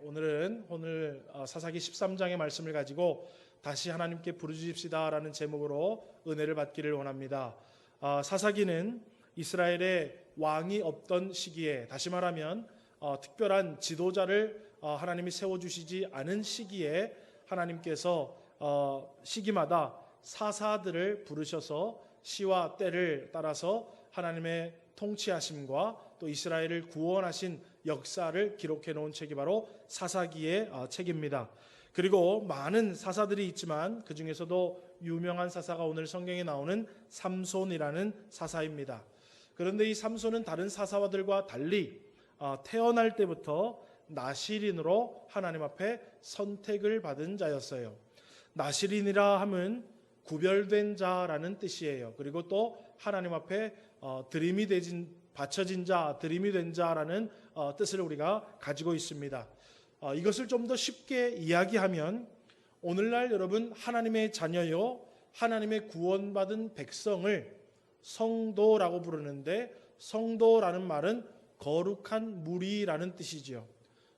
오늘 사사기 13장의 말씀을 가지고 다시 하나님께 부르짖읍시다라는 제목으로 은혜를 받기를 원합니다. 사사기는 이스라엘의 왕이 없던 시기에, 다시 말하면 특별한 지도자를 하나님이 세워주시지 않은 시기에 하나님께서 시기마다 사사들을 부르셔서 시와 때를 따라서 하나님의 통치하심과 또 이스라엘을 구원하신 역사를 기록해 놓은 책이 바로 사사기의 책입니다. 그리고 많은 사사들이 있지만 그 중에서도 유명한 사사가 오늘 성경에 나오는 삼손이라는 사사입니다. 그런데 이 삼손은 다른 사사들과 달리 태어날 때부터 나실인으로 하나님 앞에 선택을 받은 자였어요. 나실인이라 함은 구별된 자라는 뜻이에요. 그리고 또 하나님 앞에 바쳐진 자, 드림이 된 자라는 뜻을 우리가 가지고 있습니다. 이것을 좀 더 쉽게 이야기하면 오늘날 여러분 하나님의 자녀요, 하나님의 구원받은 백성을 성도라고 부르는데, 성도라는 말은 거룩한 무리라는 뜻이지요.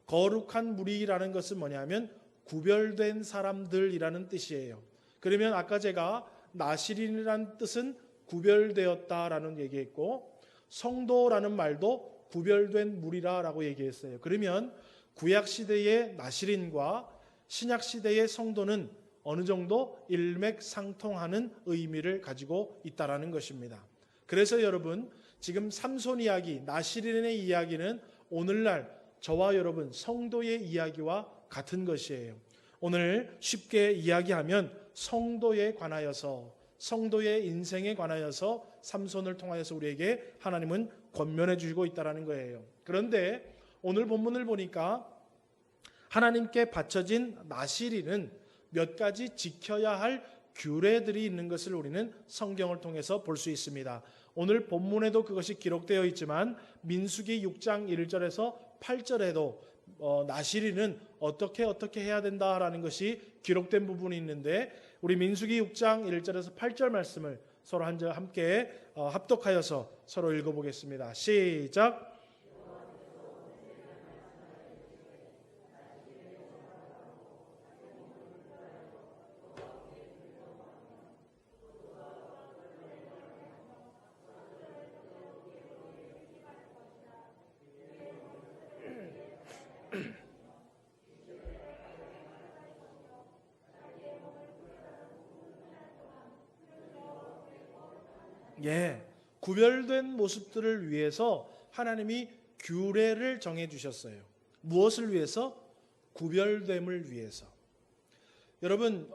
거룩한 무리라는 것은 뭐냐면 구별된 사람들이라는 뜻이에요. 그러면 아까 제가 나실인이라는 뜻은 구별되었다라는 얘기했고, 성도라는 말도 구별된 무리라라고 얘기했어요. 그러면 구약시대의 나실인과 신약시대의 성도는 어느 정도 일맥상통하는 의미를 가지고 있다라는 것입니다. 그래서 여러분, 지금 삼손 이야기, 나실인의 이야기는 오늘날 저와 여러분 성도의 이야기와 같은 것이에요. 오늘 쉽게 이야기하면 성도에 관하여서, 성도의 인생에 관하여서 삼손을 통하여서 우리에게 하나님은 권면해 주고 있다는 거예요. 그런데 오늘 본문을 보니까 하나님께 바쳐진 나실인은 몇 가지 지켜야 할 규례들이 있는 것을 우리는 성경을 통해서 볼 수 있습니다. 오늘 본문에도 그것이 기록되어 있지만 민수기 6장 1절에서 8절에도 나실인은 어떻게 해야 된다라는 것이 기록된 부분이 있는데, 우리 민수기 6장 1절에서 8절 말씀을 서로 함께 합독하여서 서로 읽어보겠습니다. 시작. 구별된 모습들을 위해서 하나님이 규례를 정해 주셨어요. 무엇을 위해서? 구별됨을 위해서. 여러분,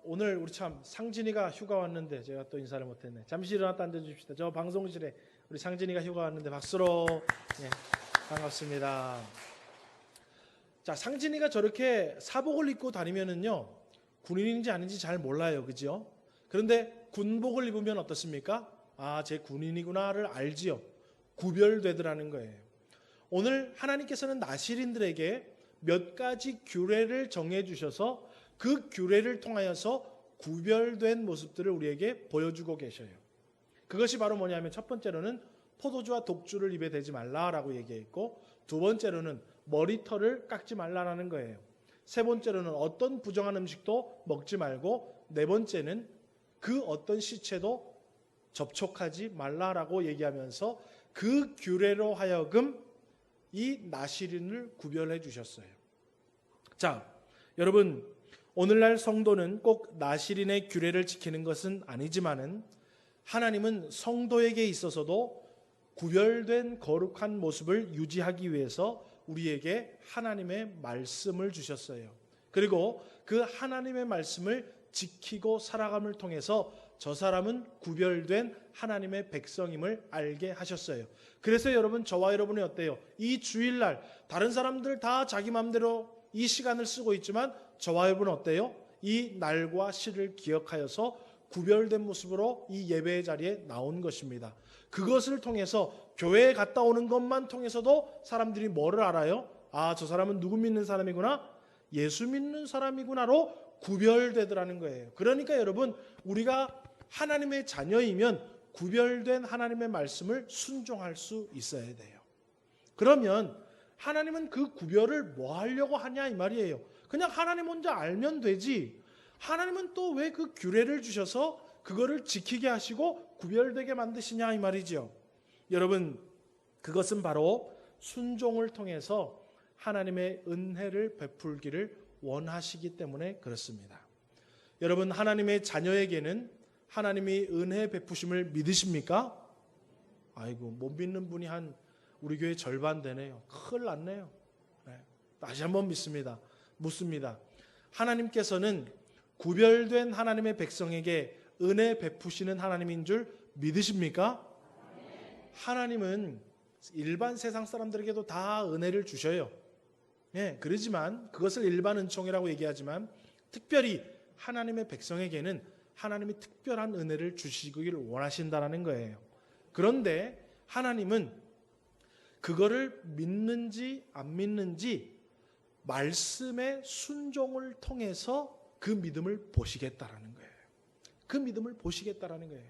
오늘 우리 참 상진이가 휴가 왔는데 제가 또 인사를 못했네. 잠시 일어났다 앉아주십시다. 저 방송실에 우리 상진이가 휴가 왔는데 박수로 반갑습니다. 자, 상진이가 저렇게 사복을 입고 다니면은요, 군인인지 아닌지 잘 몰라요, 그죠? 그런데 군복을 입으면 어떻습니까? 제 군인이구나를 알지요. 구별되더라는 거예요. 오늘 하나님께서는 나실인들에게 몇 가지 규례를 정해 주셔서 그 규례를 통하여서 구별된 모습들을 우리에게 보여주고 계셔요. 그것이 바로 뭐냐면, 첫 번째로는 포도주와 독주를 입에 대지 말라라고 얘기했고, 두 번째로는 머리털을 깎지 말라라는 거예요. 세 번째로는 어떤 부정한 음식도 먹지 말고, 네 번째는 그 어떤 시체도 접촉하지 말라라고 얘기하면서 그 규례로 하여금 이 나실인을 구별해 주셨어요. 자, 여러분, 오늘날 성도는 꼭 나실인의 규례를 지키는 것은 아니지만은 하나님은 성도에게 있어서도 구별된 거룩한 모습을 유지하기 위해서 우리에게 하나님의 말씀을 주셨어요. 그리고 그 하나님의 말씀을 지키고 살아감을 통해서 저 사람은 구별된 하나님의 백성임을 알게 하셨어요. 그래서 여러분, 저와 여러분이 어때요? 이 주일날 다른 사람들 다 자기 마음대로 이 시간을 쓰고 있지만 저와 여러분은 어때요? 이 날과 시를 기억하여서 구별된 모습으로 이 예배의 자리에 나온 것입니다. 그것을 통해서 교회에 갔다 오는 것만 통해서도 사람들이 뭐를 알아요? 저 사람은 누구 믿는 사람이구나? 예수 믿는 사람이구나로 구별되더라는 거예요. 그러니까 여러분, 우리가 하나님의 자녀이면 구별된 하나님의 말씀을 순종할 수 있어야 돼요. 그러면 하나님은 그 구별을 뭐 하려고 하냐 이 말이에요. 그냥 하나님 혼자 알면 되지. 하나님은 또 왜 그 규례를 주셔서 그거를 지키게 하시고 구별되게 만드시냐 이 말이죠. 여러분, 그것은 바로 순종을 통해서 하나님의 은혜를 베풀기를 원하시기 때문에 그렇습니다. 여러분, 하나님의 자녀에게는 하나님이 은혜 베푸심을 믿으십니까? 아이고, 못 믿는 분이 우리 교회 절반 되네요. 큰일 났네요. 네. 다시 한번 묻습니다. 하나님께서는 구별된 하나님의 백성에게 은혜 베푸시는 하나님인 줄 믿으십니까? 하나님은 일반 세상 사람들에게도 다 은혜를 주셔요. 네, 그러지만 그것을 일반 은총이라고 얘기하지만 특별히 하나님의 백성에게는 하나님이 특별한 은혜를 주시기를 원하신다는 거예요. 그런데 하나님은 그거를 믿는지 안 믿는지 말씀의 순종을 통해서 그 믿음을 보시겠다라는 거예요. 그 믿음을 보시겠다라는 거예요.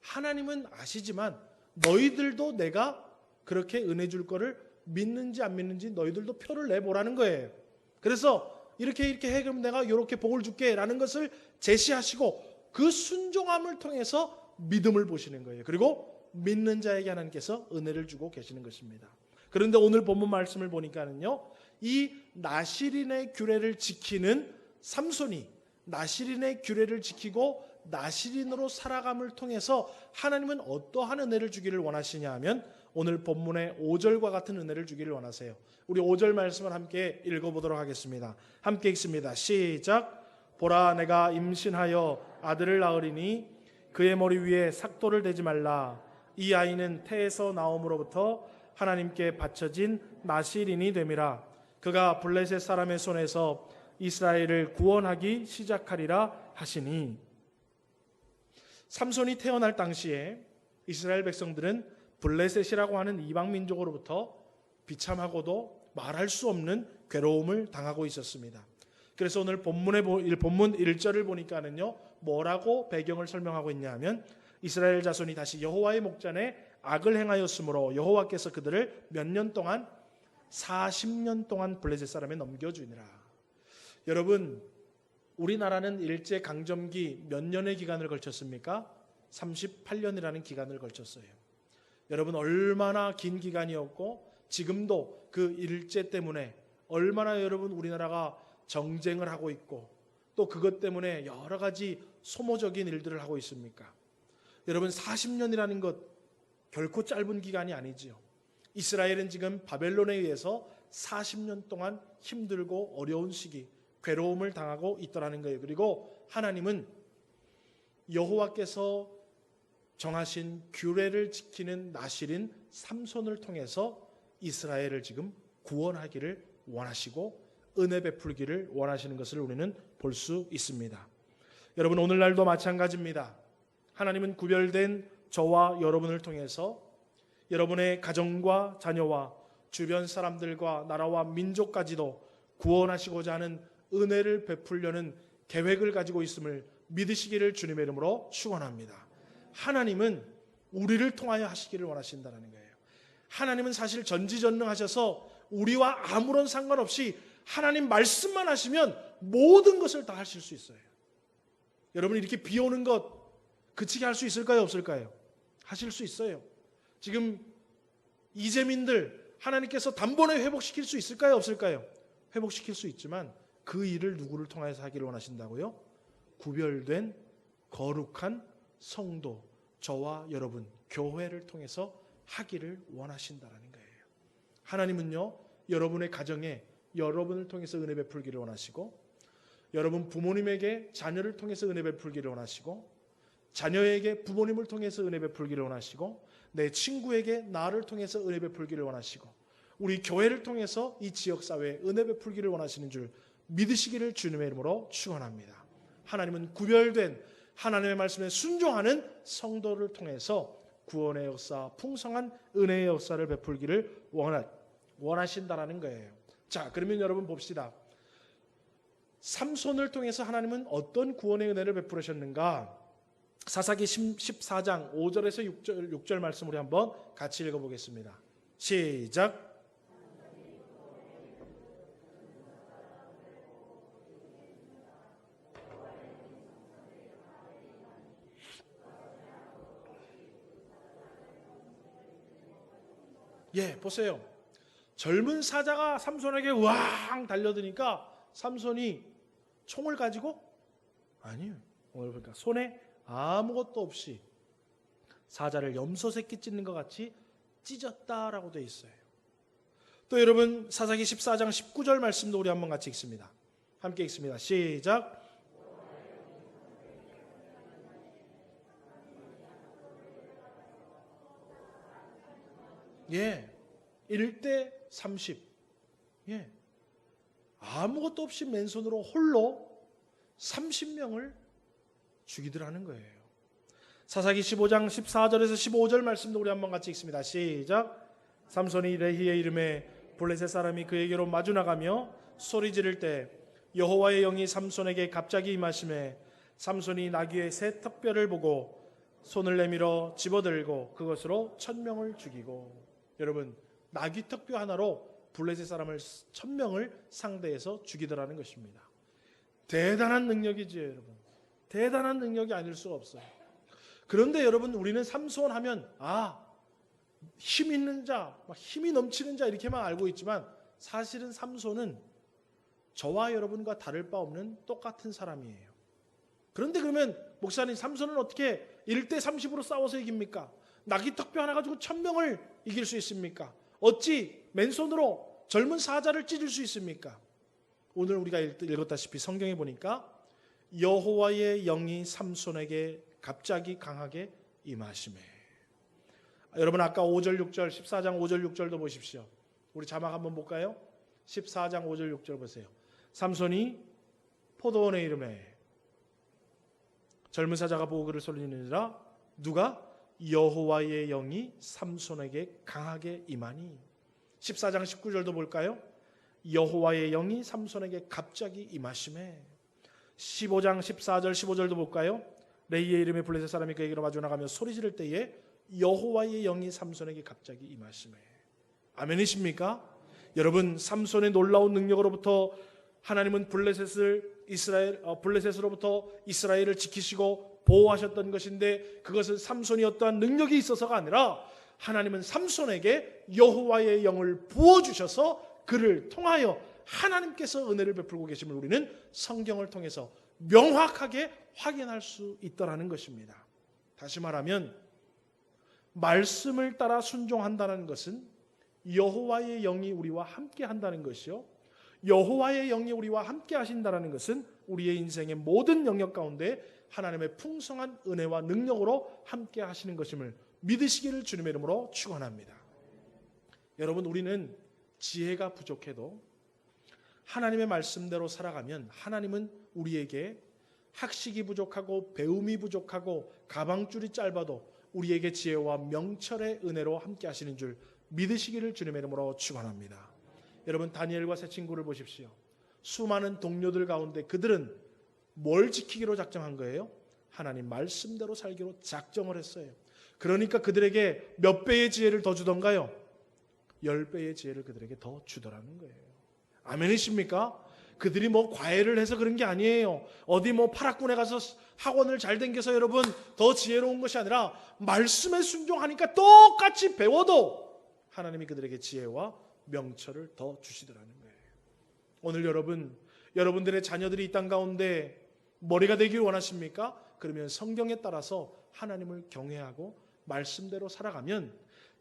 하나님은 아시지만 너희들도 내가 그렇게 은혜 줄 거를 믿는지 안 믿는지 너희들도 표를 내보라는 거예요. 그래서 이렇게 해 그럼 내가 이렇게 복을 줄게 라는 것을 제시하시고 그 순종함을 통해서 믿음을 보시는 거예요. 그리고 믿는 자에게 하나님께서 은혜를 주고 계시는 것입니다. 그런데 오늘 본문 말씀을 보니까는요, 이 나실인의 규례를 지키는 삼손이 나실인의 규례를 지키고 나실인으로 살아감을 통해서 하나님은 어떠한 은혜를 주기를 원하시냐 하면 오늘 본문의 5절과 같은 은혜를 주기를 원하세요. 우리 5절 말씀을 함께 읽어보도록 하겠습니다. 함께 읽습니다. 시작. 보라, 내가 임신하여 아들을 낳으리니 그의 머리 위에 삭도를 대지 말라. 이 아이는 태에서 나옴으로부터 하나님께 바쳐진 나실인이 됨이라. 그가 블레셋 사람의 손에서 이스라엘을 구원하기 시작하리라 하시니. 삼손이 태어날 당시에 이스라엘 백성들은 블레셋이라고 하는 이방 민족으로부터 비참하고도 말할 수 없는 괴로움을 당하고 있었습니다. 그래서 오늘 본문 1절을 보니까는요, 뭐라고 배경을 설명하고 있냐면 이스라엘 자손이 다시 여호와의 목전에 악을 행하였으므로 여호와께서 그들을 몇 년 동안 40년 동안 블레셋 사람에 넘겨주니라. 여러분, 우리나라는 일제 강점기 몇 년의 기간을 걸쳤습니까? 38년이라는 기간을 걸쳤어요. 여러분, 얼마나 긴 기간이었고 지금도 그 일제 때문에 얼마나 여러분 우리나라가 정쟁을 하고 있고 또 그것 때문에 여러 가지 소모적인 일들을 하고 있습니까? 여러분, 40년이라는 것 결코 짧은 기간이 아니지요. 이스라엘은 지금 바벨론에 의해서 40년 동안 힘들고 어려운 시기, 괴로움을 당하고 있더라는 거예요. 그리고 하나님은 여호와께서 정하신 규례를 지키는 나실인 삼손을 통해서 이스라엘을 지금 구원하기를 원하시고 은혜 베풀기를 원하시는 것을 우리는 볼 수 있습니다. 여러분, 오늘날도 마찬가지입니다. 하나님은 구별된 저와 여러분을 통해서 여러분의 가정과 자녀와 주변 사람들과 나라와 민족까지도 구원하시고자 하는 은혜를 베풀려는 계획을 가지고 있음을 믿으시기를 주님의 이름으로 축원합니다. 하나님은 우리를 통하여 하시기를 원하신다는 거예요. 하나님은 사실 전지전능하셔서 우리와 아무런 상관없이 하나님 말씀만 하시면 모든 것을 다 하실 수 있어요. 여러분, 이렇게 비 오는 것 그치게 할 수 있을까요? 없을까요? 하실 수 있어요. 지금 이재민들 하나님께서 단번에 회복시킬 수 있을까요? 없을까요? 회복시킬 수 있지만 그 일을 누구를 통해서 하기를 원하신다고요? 구별된 거룩한 성도, 저와 여러분, 교회를 통해서 하기를 원하신다는 거예요. 하나님은요, 여러분의 가정에 여러분을 통해서 은혜 베풀기를 원하시고, 여러분 부모님에게 자녀를 통해서 은혜 베풀기를 원하시고, 자녀에게 부모님을 통해서 은혜 베풀기를 원하시고, 내 친구에게 나를 통해서 은혜 베풀기를 원하시고, 우리 교회를 통해서 이 지역사회에 은혜 베풀기를 원하시는 줄 믿으시기를 주님의 이름으로 축원합니다. 하나님은 구별된 하나님의 말씀에 순종하는 성도를 통해서 구원의 역사, 풍성한 은혜의 역사를 베풀기를 원하신다라는 거예요. 자, 그러면 여러분 봅시다. 삼손을 통해서 하나님은 어떤 구원의 은혜를 베풀으셨는가? 사사기 14장 5절에서 6절 말씀 우리 한번 같이 읽어보겠습니다. 시작. 예, 보세요. 젊은 사자가 삼손에게 왕 달려드니까 삼손이 총을 가지고 아니요. 오늘 보니까 손에 아무것도 없이 사자를 염소 새끼 찢는 것 같이 찢었다라고 되어 있어요. 또 여러분 사사기 14장 19절 말씀도 우리 한번 같이 읽습니다. 함께 읽습니다. 시작. 예, 1대 30. 예, 아무것도 없이 맨손으로 홀로 30명을 죽이더라는 거예요. 사사기 15장 14절에서 15절 말씀도 우리 한번 같이 읽습니다. 시작. 삼손이 레히의 이름에 블레셋 사람이 그에게로 마주 나가며 소리 지를 때 여호와의 영이 삼손에게 갑자기 임하심에 삼손이 나귀의 새 턱뼈를 보고 손을 내밀어 집어들고 그것으로 1000명을 죽이고. 여러분, 나귀 턱뼈 하나로 블레셋 사람을 1000명을 상대해서 죽이더라는 것입니다. 대단한 능력이지요, 여러분. 대단한 능력이 아닐 수가 없어요. 그런데 여러분, 우리는 삼손 하면 힘 있는 자, 힘이 넘치는 자 이렇게만 알고 있지만 사실은 삼손은 저와 여러분과 다를 바 없는 똑같은 사람이에요. 그런데 그러면 목사님, 삼손은 어떻게 1대 30으로 싸워서 이깁니까? 나귀 턱뼈 하나 가지고 1000명을 이길 수 있습니까? 어찌 맨손으로 젊은 사자를 찢을 수 있습니까? 오늘 우리가 읽었다시피 성경에 보니까 여호와의 영이 삼손에게 갑자기 강하게 임하시매. 여러분 아까 5절 6절 14장 5절 6절도 보십시오. 우리 자막 한번 볼까요? 14장 5절 6절 보세요. 삼손이 포도원의 이름에 젊은 사자가 보고 그를 소리내니라. 누가? 여호와의 영이 삼손에게 강하게 임하니. 14장 19절도 볼까요? 여호와의 영이 삼손에게 갑자기 임하시매. 15장 14절 15절도 볼까요? 레이의 이름에 블레셋 사람이 그에게로 마주 나가며 소리 지를 때에 여호와의 영이 삼손에게 갑자기 임하시매. 아멘이십니까? 여러분, 삼손의 놀라운 능력으로부터 하나님은 블레셋으로부터 이스라엘을 지키시고 보호하셨던 것인데, 그것은 삼손이 어떠한 능력이 있어서가 아니라 하나님은 삼손에게 여호와의 영을 부어주셔서 그를 통하여 하나님께서 은혜를 베풀고 계심을 우리는 성경을 통해서 명확하게 확인할 수 있다는 것입니다. 다시 말하면 말씀을 따라 순종한다는 것은 여호와의 영이 우리와 함께 한다는 것이요, 여호와의 영이 우리와 함께 하신다는 것은 우리의 인생의 모든 영역 가운데 하나님의 풍성한 은혜와 능력으로 함께 하시는 것임을 믿으시기를 주님의 이름으로 축원합니다. 여러분, 우리는 지혜가 부족해도 하나님의 말씀대로 살아가면 하나님은 우리에게 학식이 부족하고 배움이 부족하고 가방줄이 짧아도 우리에게 지혜와 명철의 은혜로 함께 하시는 줄 믿으시기를 주님의 이름으로 축원합니다. 여러분, 다니엘과 세 친구를 보십시오. 수많은 동료들 가운데 그들은 뭘 지키기로 작정한 거예요? 하나님 말씀대로 살기로 작정을 했어요. 그러니까 그들에게 몇 배의 지혜를 더 주던가요? 10배의 지혜를 그들에게 더 주더라는 거예요. 아멘이십니까? 그들이 과외를 해서 그런 게 아니에요. 어디 파락군에 가서 학원을 잘 다녀서 여러분 더 지혜로운 것이 아니라 말씀에 순종하니까 똑같이 배워도 하나님이 그들에게 지혜와 명철을 더 주시더라는 거예요. 오늘 여러분들의 자녀들이 이 땅 가운데 머리가 되길 원하십니까? 그러면 성경에 따라서 하나님을 경외하고 말씀대로 살아가면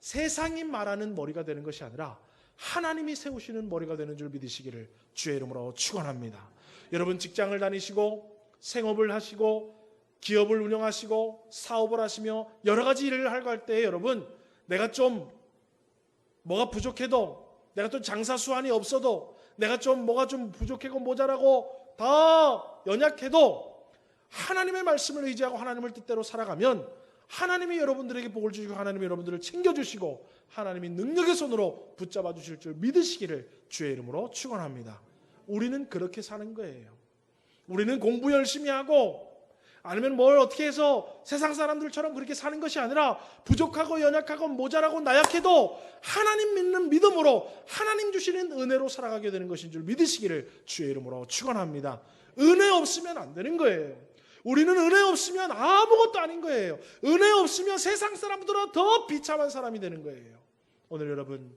세상이 말하는 머리가 되는 것이 아니라 하나님이 세우시는 머리가 되는 줄 믿으시기를 주의 이름으로 축원합니다. 여러분, 직장을 다니시고 생업을 하시고 기업을 운영하시고 사업을 하시며 여러 가지 일을 하고 할 때 여러분, 내가 좀 뭐가 부족해도, 내가 또 장사 수완이 없어도, 내가 좀 뭐가 좀 부족하고 모자라고 다 연약해도 하나님의 말씀을 의지하고 하나님을 뜻대로 살아가면 하나님이 여러분들에게 복을 주시고 하나님이 여러분들을 챙겨주시고 하나님이 능력의 손으로 붙잡아 주실 줄 믿으시기를 주의 이름으로 축원합니다. 우리는 그렇게 사는 거예요. 우리는 공부 열심히 하고 아니면 뭘 어떻게 해서 세상 사람들처럼 그렇게 사는 것이 아니라 부족하고 연약하고 모자라고 나약해도 하나님 믿는 믿음으로 하나님 주시는 은혜로 살아가게 되는 것인 줄 믿으시기를 주의 이름으로 축원합니다. 은혜 없으면 안 되는 거예요. 우리는 은혜 없으면 아무것도 아닌 거예요. 은혜 없으면 세상 사람들보다 더 비참한 사람이 되는 거예요. 오늘 여러분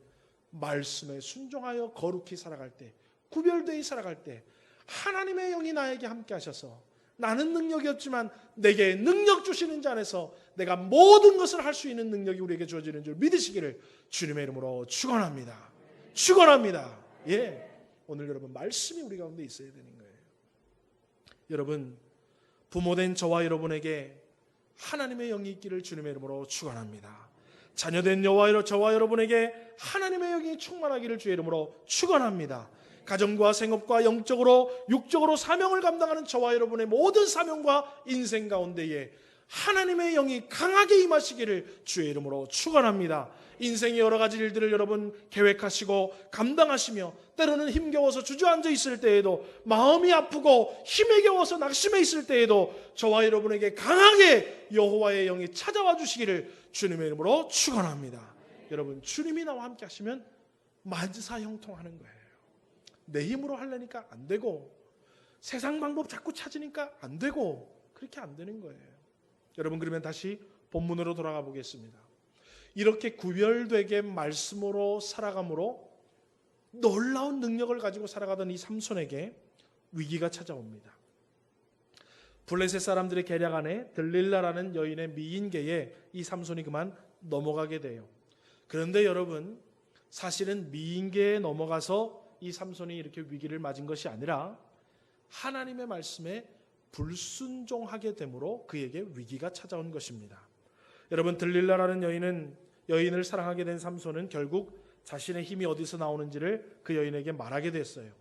말씀에 순종하여 거룩히 살아갈 때, 구별되이 살아갈 때 하나님의 영이 나에게 함께 하셔서 나는 능력이 없지만 내게 능력 주시는 자 안에서 내가 모든 것을 할 수 있는 능력이 우리에게 주어지는 줄 믿으시기를 주님의 이름으로 축원합니다. 축원합니다. 예, 오늘 여러분 말씀이 우리 가운데 있어야 되는 거예요. 여러분 부모된 저와 여러분에게 하나님의 영이 있기를 주님의 이름으로 축원합니다. 자녀된 저와 여러분에게 하나님의 영이 충만하기를 주의 이름으로 축원합니다. 가정과 생업과 영적으로 육적으로 사명을 감당하는 저와 여러분의 모든 사명과 인생 가운데에 하나님의 영이 강하게 임하시기를 주의 이름으로 축원합니다. 인생의 여러 가지 일들을 여러분 계획하시고 감당하시며 때로는 힘겨워서 주저앉아 있을 때에도, 마음이 아프고 힘에 겨워서 낙심해 있을 때에도 저와 여러분에게 강하게 여호와의 영이 찾아와 주시기를 주님의 이름으로 축원합니다. 여러분 주님이 나와 함께 하시면 만사형통하는 거예요. 내 힘으로 하려니까 안 되고 세상 방법 자꾸 찾으니까 안 되고 그렇게 안 되는 거예요. 여러분 그러면 다시 본문으로 돌아가 보겠습니다. 이렇게 구별되게 말씀으로 살아감으로 놀라운 능력을 가지고 살아가던 이 삼손에게 위기가 찾아옵니다. 블레셋 사람들의 계략 안에 들릴라라는 여인의 미인계에 이 삼손이 그만 넘어가게 돼요. 그런데 여러분 사실은 미인계에 넘어가서 이 삼손이 이렇게 위기를 맞은 것이 아니라 하나님의 말씀에 불순종하게 되므로 그에게 위기가 찾아온 것입니다. 여러분 들릴라라는 여인을 사랑하게 된 삼손은 결국 자신의 힘이 어디서 나오는지를 그 여인에게 말하게 됐어요.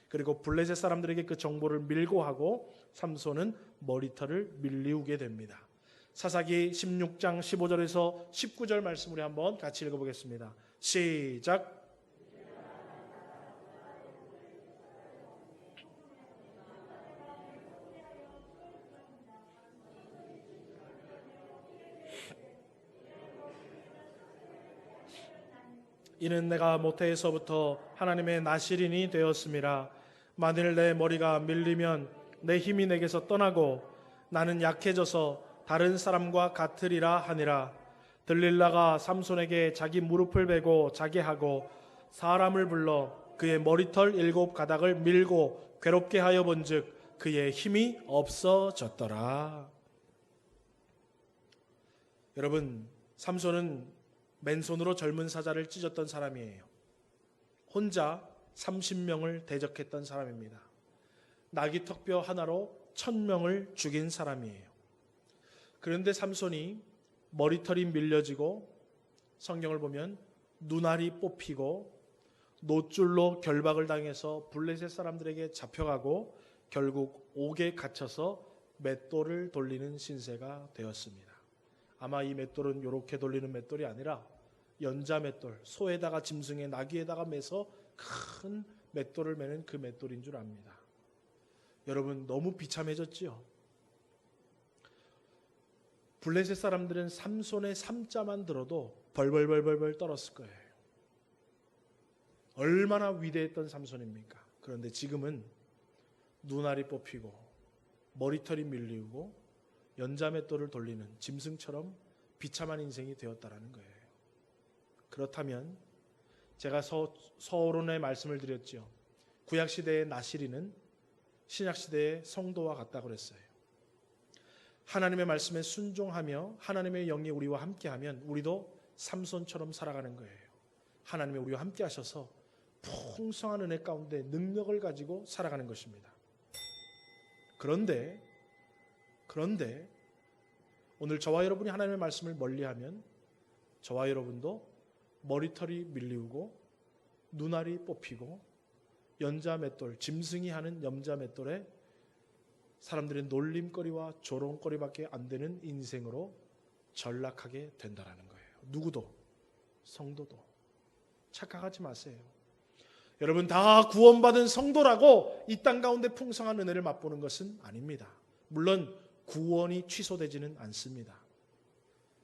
그리고 블레셋 사람들에게 그 정보를 밀고하고 삼손은 머리털을 밀리우게 됩니다. 사사기 16장 15절에서 19절 말씀 우리 한번 같이 읽어보겠습니다. 시작. 이는 내가 모태에서부터 하나님의 나실인이 되었음이라. 만일 내 머리가 밀리면 내 힘이 내게서 떠나고 나는 약해져서 다른 사람과 같으리라 하니라. 들릴라가 삼손에게 자기 무릎을 베고 자게 하고 사람을 불러 그의 머리털 7가닥을 밀고 괴롭게 하여 본즉 그의 힘이 없어졌더라. 여러분 삼손은 맨손으로 젊은 사자를 찢었던 사람이에요. 혼자 30명을 대적했던 사람입니다. 나귀 턱뼈 하나로 1000명을 죽인 사람이에요. 그런데 삼손이 머리털이 밀려지고 성경을 보면 눈알이 뽑히고 노줄로 결박을 당해서 블레셋 사람들에게 잡혀가고 결국 옥에 갇혀서 맷돌을 돌리는 신세가 되었습니다. 아마 이 맷돌은 이렇게 돌리는 맷돌이 아니라 연자 맷돌, 소에다가 짐승에 나귀에다가 매서 큰 맷돌을 매는 그 맷돌인 줄 압니다. 여러분 너무 비참해졌지요. 블레셋 사람들은 삼손의 삼자만 들어도 벌벌벌벌 떨었을 거예요. 얼마나 위대했던 삼손입니까? 그런데 지금은 눈알이 뽑히고 머리털이 밀리우고 연자맷돌을 돌리는 짐승처럼 비참한 인생이 되었다라는 거예요. 그렇다면 제가 서론의 말씀을 드렸죠. 구약시대의 나실인은 신약시대의 성도와 같다고 그랬어요. 하나님의 말씀에 순종하며 하나님의 영이 우리와 함께하면 우리도 삼손처럼 살아가는 거예요. 하나님이 우리와 함께 하셔서 풍성한 은혜 가운데 능력을 가지고 살아가는 것입니다. 그런데 오늘 저와 여러분이 하나님의 말씀을 멀리하면 저와 여러분도 머리털이 밀리우고 눈알이 뽑히고 연자맷돌, 짐승이 하는 연자맷돌에 사람들의 놀림거리와 조롱거리밖에 안 되는 인생으로 전락하게 된다는 거예요. 누구도, 성도도 착각하지 마세요. 여러분 다 구원받은 성도라고 이 땅 가운데 풍성한 은혜를 맛보는 것은 아닙니다. 물론 구원이 취소되지는 않습니다.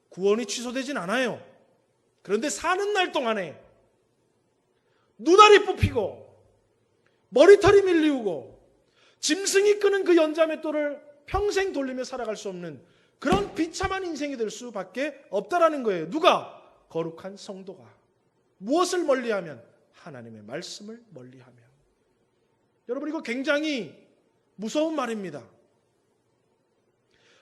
구원이 취소되진 않아요. 그런데 사는 날 동안에 눈알이 뽑히고 머리털이 밀리우고 짐승이 끄는 그 연자맷돌을 평생 돌리며 살아갈 수 없는 그런 비참한 인생이 될 수밖에 없다라는 거예요. 누가? 거룩한 성도가. 무엇을 멀리하면? 하나님의 말씀을 멀리하면. 여러분, 이거 굉장히 무서운 말입니다.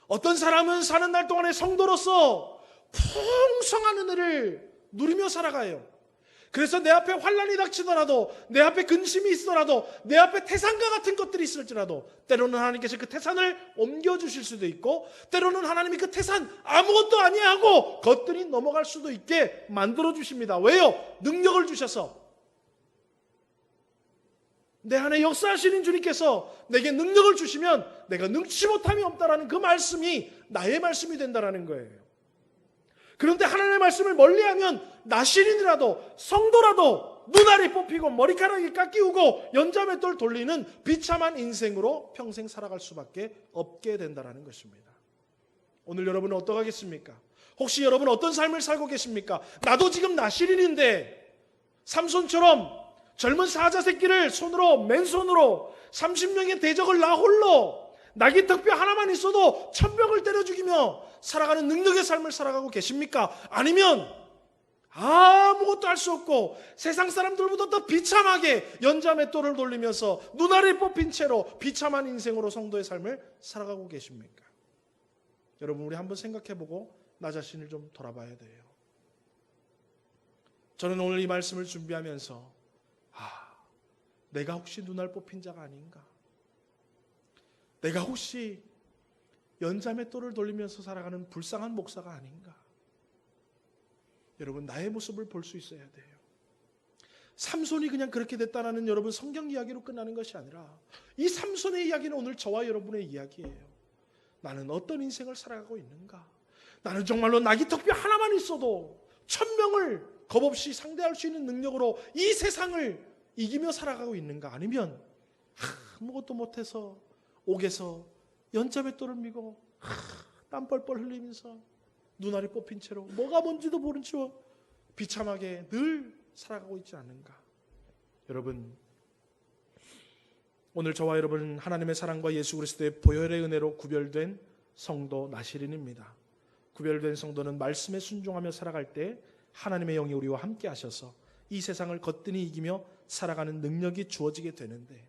어떤 사람은 사는 날 동안에 성도로서 풍성한 은혜를 누리며 살아가요. 그래서 내 앞에 환난이 닥치더라도, 내 앞에 근심이 있더라도, 내 앞에 태산과 같은 것들이 있을지라도 때로는 하나님께서 그 태산을 옮겨주실 수도 있고, 때로는 하나님이 그 태산 아무것도 아니하고 겉들이 넘어갈 수도 있게 만들어주십니다. 왜요? 능력을 주셔서. 내 안에 역사하시는 주님께서 내게 능력을 주시면 내가 능치 못함이 없다라는 그 말씀이 나의 말씀이 된다라는 거예요. 그런데 하나님의 말씀을 멀리하면 나신인이라도 성도라도 눈알이 뽑히고 머리카락이 깎이고 연자맷돌 돌리는 비참한 인생으로 평생 살아갈 수밖에 없게 된다는 것입니다. 오늘 여러분은 어떠하겠습니까? 혹시 여러분 어떤 삶을 살고 계십니까? 나도 지금 나신인인데 삼손처럼 젊은 사자 새끼를 손으로 맨손으로 30명의 대적을 나 홀로 낙이 턱뼈 하나만 있어도 1000명을 때려 죽이며 살아가는 능력의 삶을 살아가고 계십니까? 아니면 아무것도 할 수 없고 세상 사람들보다 더 비참하게 연자맷돌을 돌리면서 눈알이 뽑힌 채로 비참한 인생으로 성도의 삶을 살아가고 계십니까? 여러분, 우리 한번 생각해보고 나 자신을 좀 돌아봐야 돼요. 저는 오늘 이 말씀을 준비하면서 내가 혹시 눈알 뽑힌 자가 아닌가? 내가 혹시 연자맷돌을 돌리면서 살아가는 불쌍한 목사가 아닌가? 여러분, 나의 모습을 볼 수 있어야 돼요. 삼손이 그냥 그렇게 됐다는 여러분 성경 이야기로 끝나는 것이 아니라 이 삼손의 이야기는 오늘 저와 여러분의 이야기예요. 나는 어떤 인생을 살아가고 있는가? 나는 정말로 낙이 턱뼈 하나만 있어도 1000명을 겁없이 상대할 수 있는 능력으로 이 세상을 이기며 살아가고 있는가? 아니면 아무것도 못해서 옥에서 연자맷돌을 미고 땀 뻘뻘 흘리면서 눈알이 뽑힌 채로 뭐가 뭔지도 모른 채로 비참하게 늘 살아가고 있지 않는가? 여러분, 오늘 저와 여러분은 하나님의 사랑과 예수 그리스도의 보혈의 은혜로 구별된 성도 나시린입니다. 구별된 성도는 말씀에 순종하며 살아갈 때 하나님의 영이 우리와 함께 하셔서 이 세상을 거뜬히 이기며 살아가는 능력이 주어지게 되는데,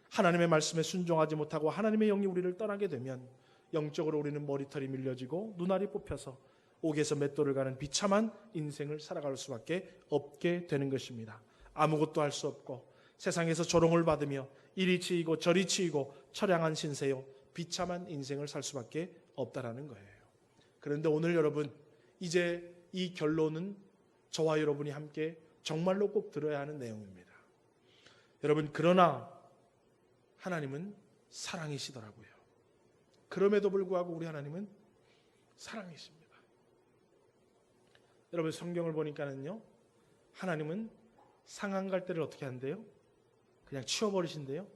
하나님의 말씀에 순종하지 못하고 하나님의 영이 우리를 떠나게 되면 영적으로 우리는 머리털이 밀려지고 눈알이 뽑혀서 옥에서 맷돌을 가는 비참한 인생을 살아갈 수밖에 없게 되는 것입니다. 아무것도 할 수 없고 세상에서 조롱을 받으며 이리 치이고 저리 치이고 처량한 신세요 비참한 인생을 살 수밖에 없다라는 거예요. 그런데 오늘 여러분, 이제 이 결론은 저와 여러분이 함께 정말로 꼭 들어야 하는 내용입니다. 여러분, 그러나 하나님은 사랑이시더라고요. 그럼에도 불구하고 우리 하나님은 사랑이십니다. 여러분, 성경을 보니까는요, 하나님은 상한 갈대를 어떻게 한대요? 그냥 치워버리신대요?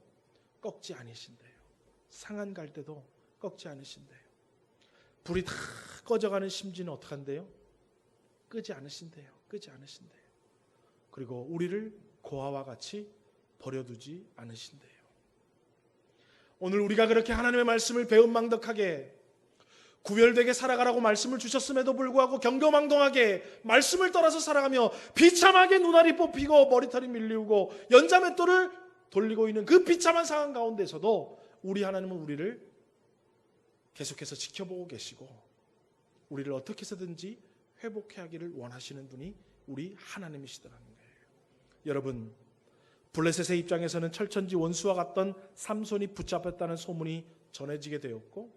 꺾지 않으신대요. 상한 갈대도 꺾지 않으신대요. 불이 다 꺼져가는 심지는 어떻게 한대요? 끄지 않으신대요. 끄지 않으신대요. 그리고 우리를 고아와 같이 버려두지 않으신대요. 오늘 우리가 그렇게 하나님의 말씀을 배은망덕하게 구별되게 살아가라고 말씀을 주셨음에도 불구하고 경거망동하게 말씀을 떠나서 살아가며 비참하게 눈알이 뽑히고 머리털이 밀리우고 연자맷돌을 돌리고 있는 그 비참한 상황 가운데서도 우리 하나님은 우리를 계속해서 지켜보고 계시고 우리를 어떻게 해서든지 회복해 하기를 원하시는 분이 우리 하나님이시더라는 거예요. 여러분, 블레셋의 입장에서는 철천지 원수와 같던 삼손이 붙잡혔다는 소문이 전해지게 되었고,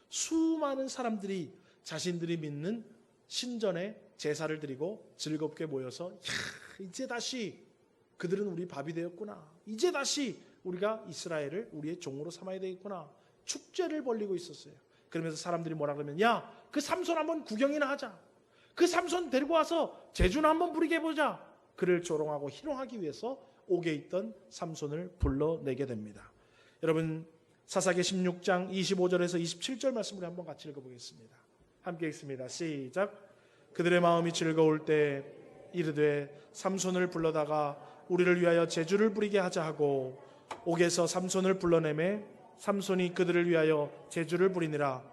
수많은 사람들이 자신들이 믿는 신전에 제사를 드리고 즐겁게 모여서 이제 다시 그들은 우리 밥이 되었구나, 이제 다시 우리가 이스라엘을 우리의 종으로 삼아야 되겠구나, 축제를 벌리고 있었어요. 그러면서 사람들이 뭐라 그러면, 야, 그 삼손 한번 구경이나 하자, 그 삼손 데리고 와서 제주나 한번 부리게 해보자. 그를 조롱하고 희롱하기 위해서 옥에 있던 삼손을 불러내게 됩니다. 여러분, 사사기 16장 25절에서 27절 말씀을 한번 같이 읽어보겠습니다. 함께 읽습니다. 시작. 그들의 마음이 즐거울 때 이르되 삼손을 불러다가 우리를 위하여 제주를 부리게 하자 하고 옥에서 삼손을 불러내매 삼손이 그들을 위하여 제주를 부리니라.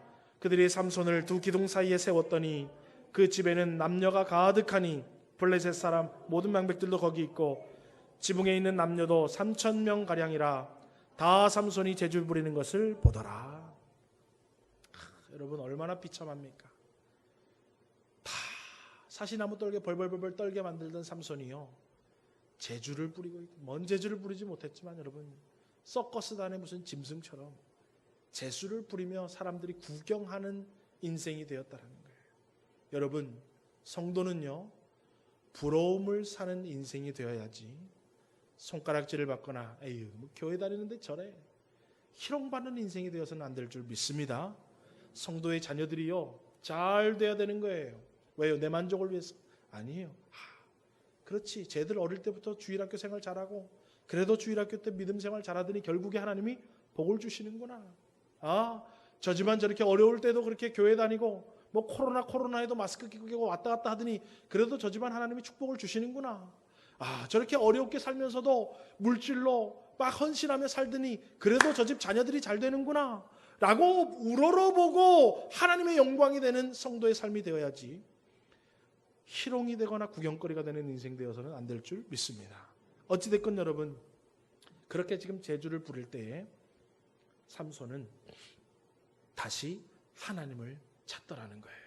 그들이 삼손을 두 기둥 사이에 세웠더니 그 집에는 남녀가 가득하니 블레셋 사람 모든 방백들도 거기 있고 지붕에 있는 남녀도 3,000명 가량이라 다 삼손이 제주 부리는 것을 보더라. 여러분 얼마나 비참합니까? 다 사시나무 떨게 벌벌벌 떨게 만들던 삼손이요, 제주를 부리고 있고, 먼 제주를 부리지 못했지만 여러분 서커스단의 무슨 짐승처럼 제수를 부리며 사람들이 구경하는 인생이 되었다는 거예요. 여러분, 성도는요, 부러움을 사는 인생이 되어야지 손가락질을 받거나 에휴 뭐 교회 다니는데 저래 희롱받는 인생이 되어서는 안 될 줄 믿습니다. 성도의 자녀들이요, 잘 돼야 되는 거예요. 왜요? 내 만족을 위해서? 아니에요. 그렇지, 쟤들 어릴 때부터 주일학교 생활 잘하고 그래도 주일학교 때 믿음 생활 잘하더니 결국에 하나님이 복을 주시는구나. 저 집안 저렇게 어려울 때도 그렇게 교회 다니고 뭐 코로나에도 마스크 끼고 왔다 갔다 하더니 그래도 저 집안 하나님이 축복을 주시는구나. 저렇게 어렵게 살면서도 물질로 막 헌신하며 살더니 그래도 저 집 자녀들이 잘 되는구나 라고 우러러보고 하나님의 영광이 되는 성도의 삶이 되어야지 희롱이 되거나 구경거리가 되는 인생 되어서는 안 될 줄 믿습니다. 어찌됐건 여러분, 그렇게 지금 제주를 부릴 때에 삼손은 다시 하나님을 찾더라는 거예요.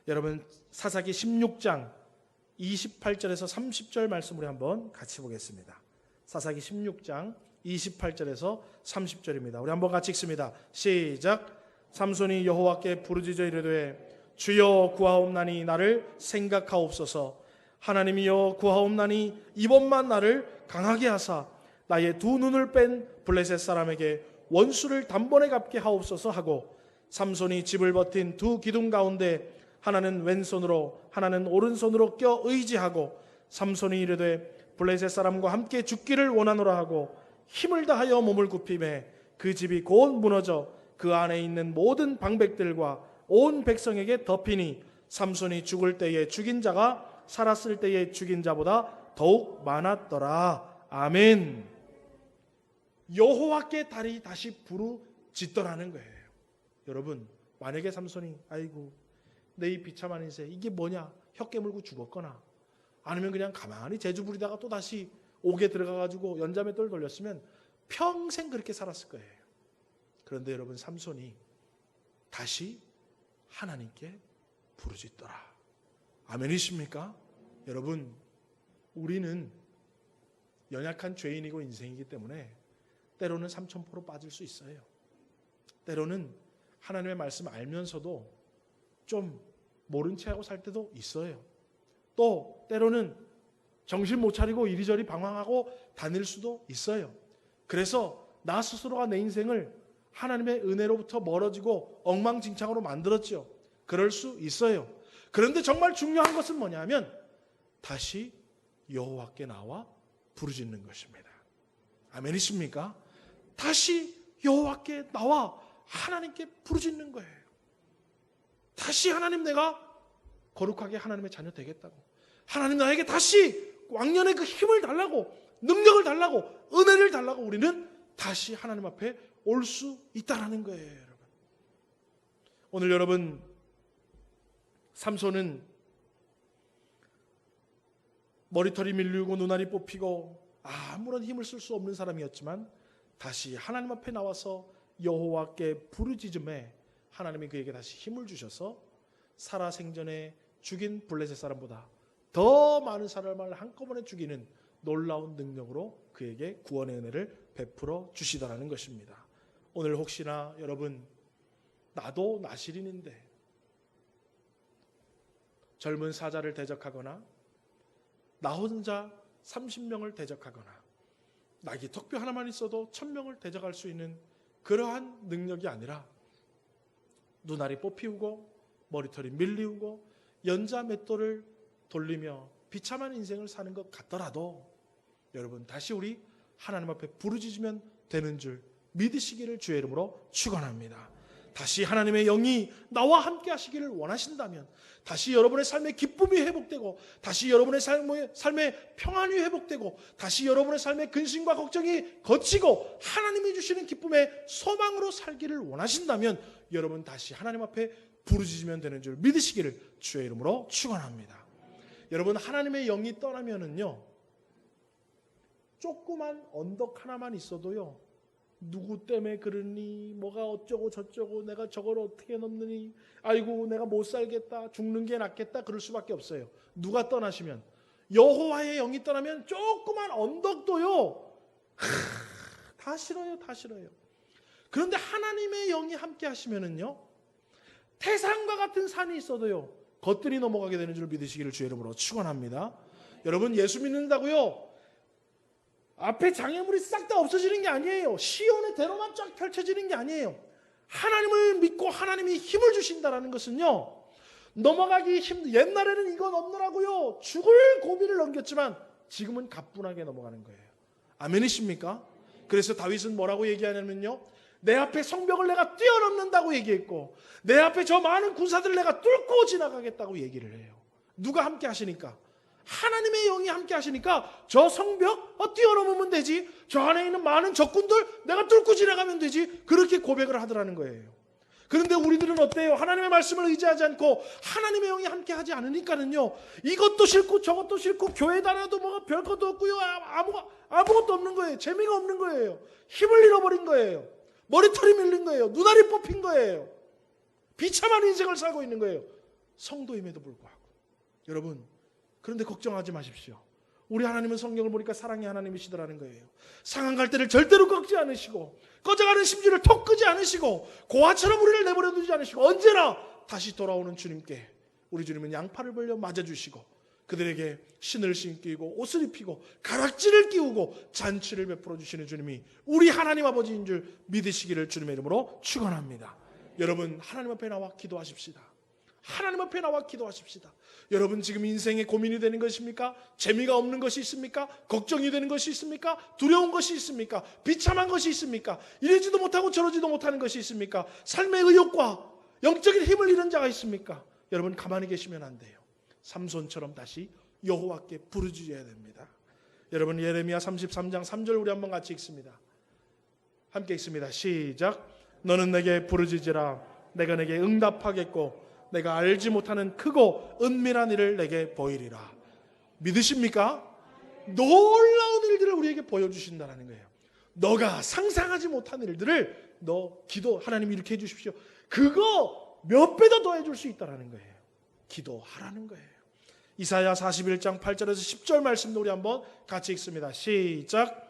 여러분, 사사기 16장 28절에서 30절 말씀을 한번 같이 보겠습니다. 사사기 16장 28절에서 30절입니다. 우리 한번 같이 읽습니다. 시작. 삼손이 여호와께 부르짖어 이르되 주여 구하옵나니 나를 생각하옵소서. 하나님이여 구하옵나니 이번만 나를 강하게 하사 나의 두 눈을 뺀 블레셋 사람에게 원수를 단번에 갚게 하옵소서 하고, 삼손이 집을 버틴 두 기둥 가운데 하나는 왼손으로 하나는 오른손으로 껴 의지하고, 삼손이 이르되 블레셋 사람과 함께 죽기를 원하노라 하고 힘을 다하여 몸을 굽히매 그 집이 곧 무너져 그 안에 있는 모든 방백들과 온 백성에게 덮이니 삼손이 죽을 때에 죽인 자가 살았을 때에 죽인 자보다 더욱 많았더라. 아멘. 여호와께 달이 다시 부르짖더라는 거예요. 여러분, 만약에 삼손이 아이고 내 이 비참한 인생 이게 뭐냐 혀 깨물고 죽었거나 아니면 그냥 가만히 제주 부리다가 또 다시 옥에 들어가가지고 연자맷돌 돌렸으면 평생 그렇게 살았을 거예요. 그런데 여러분, 삼손이 다시 하나님께 부르짖더라. 아멘이십니까? 여러분, 우리는 연약한 죄인이고 인생이기 때문에 때로는 삼천포로 빠질 수 있어요. 때로는 하나님의 말씀 알면서도 좀 모른 체하고 살 때도 있어요. 또 때로는 정신 못 차리고 이리저리 방황하고 다닐 수도 있어요. 그래서 나 스스로가 내 인생을 하나님의 은혜로부터 멀어지고 엉망진창으로 만들었죠. 그럴 수 있어요. 그런데 정말 중요한 것은 뭐냐면 다시 여호와께 나와 부르짖는 것입니다. 아멘이십니까? 다시 여호와께 나와 하나님께 부르짖는 거예요. 다시 하나님, 내가 거룩하게 하나님의 자녀 되겠다고, 하나님 나에게 다시 왕년의 그 힘을 달라고, 능력을 달라고, 은혜를 달라고 우리는 다시 하나님 앞에 올 수 있다는 거예요. 여러분, 오늘 여러분, 삼손은 머리털이 밀리고 눈알이 뽑히고 아무런 힘을 쓸 수 없는 사람이었지만 다시 하나님 앞에 나와서 여호와께 부르짖음에 하나님이 그에게 다시 힘을 주셔서 살아생전에 죽인 블레셋 사람보다 더 많은 사람을 한꺼번에 죽이는 놀라운 능력으로 그에게 구원의 은혜를 베풀어 주시더라는 것입니다. 오늘 혹시나 여러분, 나도 나시린인데 젊은 사자를 대적하거나 나 혼자 30명을 대적하거나 나기 턱뼈 하나만 있어도 1000명을 대적할 수 있는 그러한 능력이 아니라 눈알이 뽑히우고 머리털이 밀리우고 연자 맷돌을 돌리며 비참한 인생을 사는 것 같더라도 여러분, 다시 우리 하나님 앞에 부르짖으면 되는 줄 믿으시기를 주의 이름으로 축원합니다. 다시 하나님의 영이 나와 함께 하시기를 원하신다면, 다시 여러분의 삶의 기쁨이 회복되고, 다시 여러분의 삶의 평안이 회복되고, 다시 여러분의 삶의 근심과 걱정이 거치고 하나님이 주시는 기쁨의 소망으로 살기를 원하신다면 여러분 다시 하나님 앞에 부르짖으면 되는 줄 믿으시기를 주의 이름으로 축원합니다. 여러분 하나님의 영이 떠나면은요, 조그만 언덕 하나만 있어도요, 누구 때문에 그러니, 뭐가 어쩌고 저쩌고, 내가 저걸 어떻게 넘느니, 아이고 내가 못 살겠다, 죽는 게 낫겠다, 그럴 수밖에 없어요. 누가 떠나시면, 여호와의 영이 떠나면 조그만 언덕도요, 다 싫어요, 다 싫어요. 그런데 하나님의 영이 함께 하시면은요, 태산과 같은 산이 있어도요, 겉들이 넘어가게 되는 줄 믿으시기를 주의 이름으로 축원합니다. 여러분, 예수 믿는다고요, 앞에 장애물이 싹 다 없어지는 게 아니에요. 시온의 대로만 쫙 펼쳐지는 게 아니에요. 하나님을 믿고 하나님이 힘을 주신다라는 것은요, 넘어가기 옛날에는 이거 넘느라고요, 죽을 고비를 넘겼지만 지금은 가뿐하게 넘어가는 거예요. 아멘이십니까? 그래서 다윗은 뭐라고 얘기하냐면요, 내 앞에 성벽을 내가 뛰어넘는다고 얘기했고, 내 앞에 저 많은 군사들을 내가 뚫고 지나가겠다고 얘기를 해요. 누가 함께 하시니까? 하나님의 영이 함께 하시니까 저 성벽 뛰어넘으면 되지, 저 안에 있는 많은 적군들 내가 뚫고 지나가면 되지, 그렇게 고백을 하더라는 거예요. 그런데 우리들은 어때요? 하나님의 말씀을 의지하지 않고 하나님의 영이 함께 하지 않으니까는요, 이것도 싫고 저것도 싫고, 교회 다녀도 뭐가 별것도 없고요, 아무것도 없는 거예요. 재미가 없는 거예요. 힘을 잃어버린 거예요. 머리털이 밀린 거예요. 눈알이 뽑힌 거예요. 비참한 인생을 살고 있는 거예요. 성도임에도 불구하고. 여러분, 그런데 걱정하지 마십시오. 우리 하나님은 성경을 보니까 사랑의 하나님이시더라는 거예요. 상한 갈 때를 절대로 꺾지 않으시고, 꺼져가는 심지를 톡 끄지 않으시고, 고아처럼 우리를 내버려 두지 않으시고, 언제나 다시 돌아오는 주님께 우리 주님은 양팔을 벌려 맞아주시고, 그들에게 신을 신기고 옷을 입히고 가락지를 끼우고 잔치를 베풀어 주시는 주님이 우리 하나님 아버지인 줄 믿으시기를 주님의 이름으로 축원합니다. 여러분, 하나님 앞에 나와 기도하십시다. 하나님 앞에 나와 기도하십시다. 여러분, 지금 인생에 고민이 되는 것입니까? 재미가 없는 것이 있습니까? 걱정이 되는 것이 있습니까? 두려운 것이 있습니까? 비참한 것이 있습니까? 이러지도 못하고 저러지도 못하는 것이 있습니까? 삶의 의욕과 영적인 힘을 잃은 자가 있습니까? 여러분, 가만히 계시면 안 돼요. 삼손처럼 다시 여호와께 부르짖어야 됩니다. 여러분, 예레미야 33장 3절 우리 한번 같이 읽습니다. 함께 읽습니다. 시작. 너는 내게 부르짖으라. 내가 내게 응답하겠고 내가 알지 못하는 크고 은밀한 일을 내게 보이리라. 믿으십니까? 놀라운 일들을 우리에게 보여주신다는 거예요. 너가 상상하지 못한 일들을 하나님 이렇게 해주십시오. 그거 몇 배 더 더해줄 수 있다는 거예요. 기도하라는 거예요. 이사야 41장 8절에서 10절 말씀도 우리 한번 같이 읽습니다. 시작.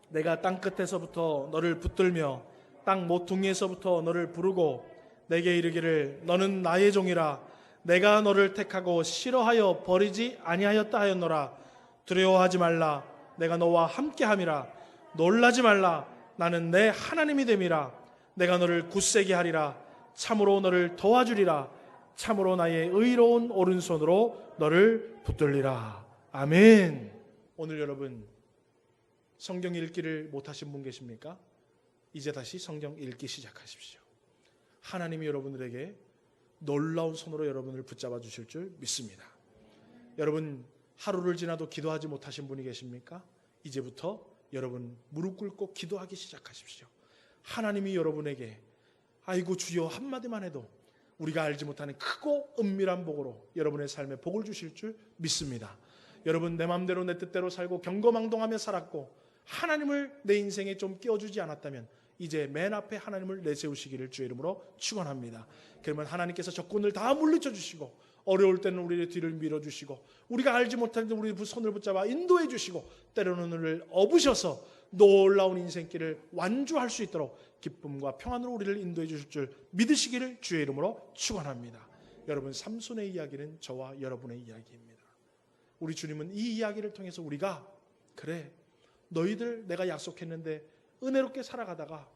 내가 땅 끝에서부터 너를 붙들며 땅 모퉁이에서부터 너를 부르고 내게 이르기를 너는 나의 종이라. 내가 너를 택하고 싫어하여 버리지 아니하였다 하였노라. 두려워하지 말라. 내가 너와 함께함이라. 놀라지 말라. 나는 내 하나님이 됨이라. 내가 너를 굳세게 하리라. 참으로 너를 도와주리라. 참으로 나의 의로운 오른손으로 너를 붙들리라. 아멘. 오늘 여러분, 성경 읽기를 못하신 분 계십니까? 이제 다시 성경 읽기 시작하십시오. 하나님이 여러분들에게 놀라운 손으로 여러분을 붙잡아 주실 줄 믿습니다. 여러분, 하루를 지나도 기도하지 못하신 분이 계십니까? 이제부터 여러분 무릎 꿇고 기도하기 시작하십시오. 하나님이 여러분에게 아이고 주여 한마디만 해도 우리가 알지 못하는 크고 은밀한 복으로 여러분의 삶에 복을 주실 줄 믿습니다. 여러분, 내 마음대로 내 뜻대로 살고 경거망동하며 살았고 하나님을 내 인생에 좀 끼워주지 않았다면 이제 맨 앞에 하나님을 내세우시기를 주의 이름으로 축원합니다. 그러면 하나님께서 적군을 다 물리쳐 주시고 어려울 때는 우리의 뒤를 밀어주시고 우리가 알지 못할 때 우리 손을 붙잡아 인도해 주시고 때로는 우리를 업으셔서 놀라운 인생길을 완주할 수 있도록 기쁨과 평안으로 우리를 인도해 주실 줄 믿으시기를 주의 이름으로 축원합니다. 여러분, 삼손의 이야기는 저와 여러분의 이야기입니다. 우리 주님은 이 이야기를 통해서 우리가 그래 너희들 내가 약속했는데 은혜롭게 살아가다가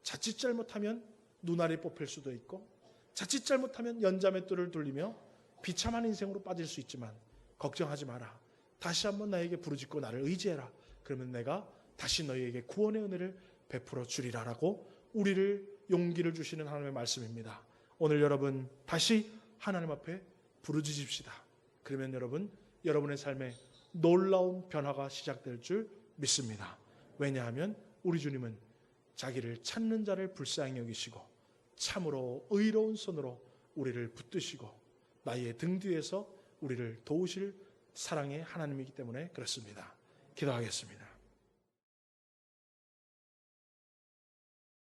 자칫 잘못하면 눈알이 뽑힐 수도 있고 자칫 잘못하면 연자맷돌을 돌리며 비참한 인생으로 빠질 수 있지만 걱정하지 마라. 다시 한번 나에게 부르짖고 나를 의지해라. 그러면 내가 다시 너희에게 구원의 은혜를 베풀어 주리라 라고 우리를 용기를 주시는 하나님의 말씀입니다. 오늘 여러분 다시 하나님 앞에 부르짖읍시다. 그러면 여러분 여러분의 삶에 놀라운 변화가 시작될 줄 믿습니다. 왜냐하면 우리 주님은 자기를 찾는 자를 불쌍히 여기시고 참으로 의로운 손으로 우리를 붙드시고 나의 등 뒤에서 우리를 도우실 사랑의 하나님이기 때문에 그렇습니다. 기도하겠습니다.